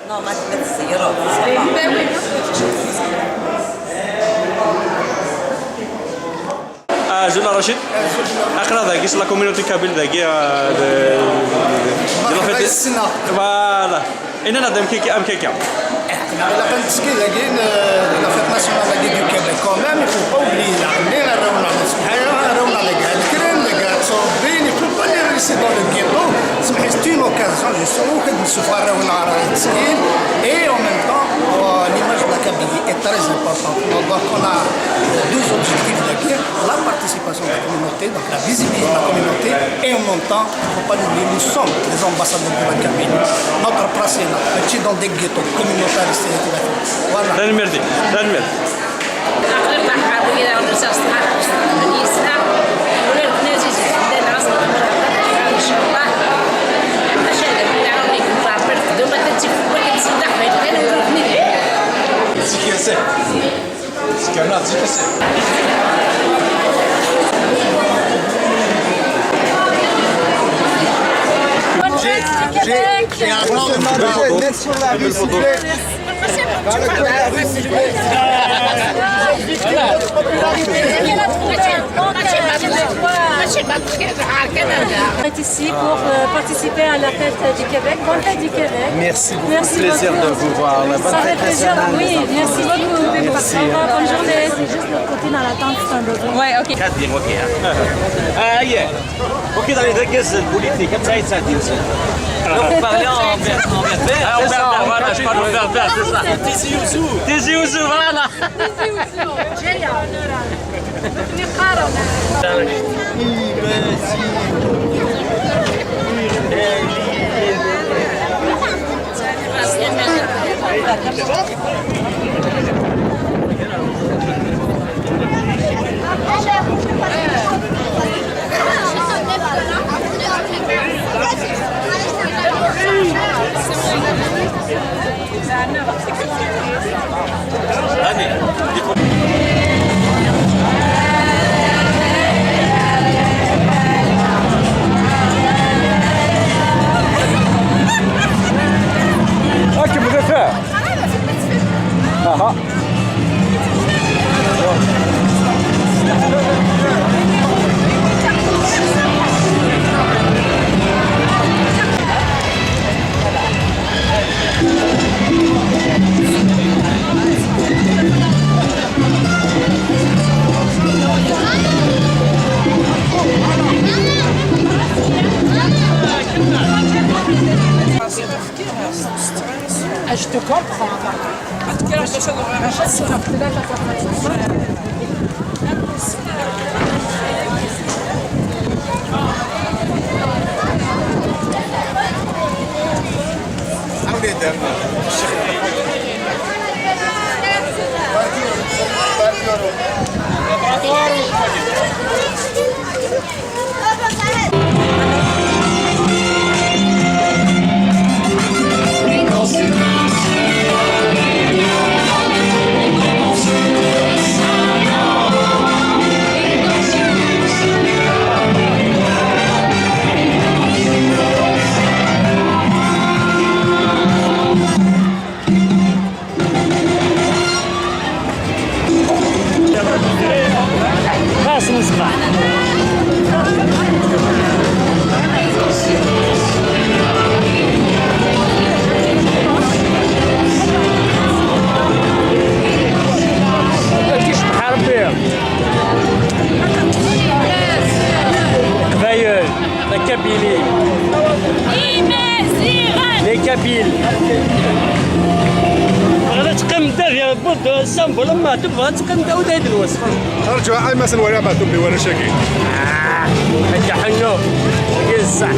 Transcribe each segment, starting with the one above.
Non, ما تسيروا. Ben oui. Jula Rachid, أقرأ ذاك إيش لا communauté kabyle ذاك voilà. Et nous avons quelqu'un. La fête nationale du Québec, quand même, il ne faut pas oublier. Il ne faut pas les laisser dans le ghetto. C'est une occasion, et en même temps, l'image de la Kabylie est très importante. Donc on a deux objectifs la participation de la communauté, donc la visibilité de la communauté, et en même temps, il ne faut pas l'oublier, nous sommes les ambassadeurs de la Kabylie. Notre place est là, petit dans des ghettos communautaires. Voilà. J'ai un grand de sur la rue, s'il vous plaît. On est ici pour participer à la fête du Québec. Bonne fête du Québec. Merci beaucoup. Merci plaisir beaucoup de vous voir. Ça fait plaisir. Oui, merci beaucoup. Merci. Bonne journée. C'est juste de côté dans la tente. Ouais, ok. Ok, dans les règles politiques, comme ça, il s'adresse. Vous parlez en berbère. En berbère, voilà, je parle en berbère, c'est ça. Tizi Ouzou. Tizi Ouzou, voilà. Ah, que vous êtes faire? Ah. Je te comprends. Les Kabyles. غادي تقيم دافيا بود السامبل ما تبغى تقيم داود هذه الوصفه. رجع مثلا ولا بعثوا لي ولا شاكي. حاجه حنو يزع.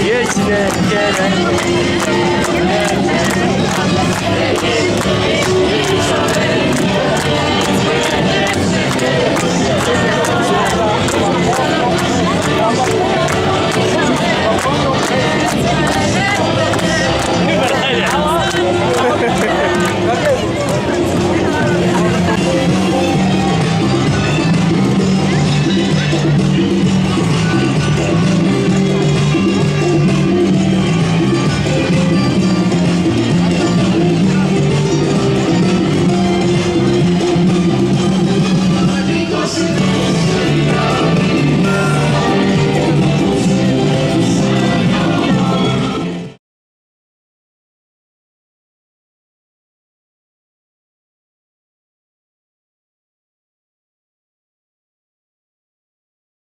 Geçme gelen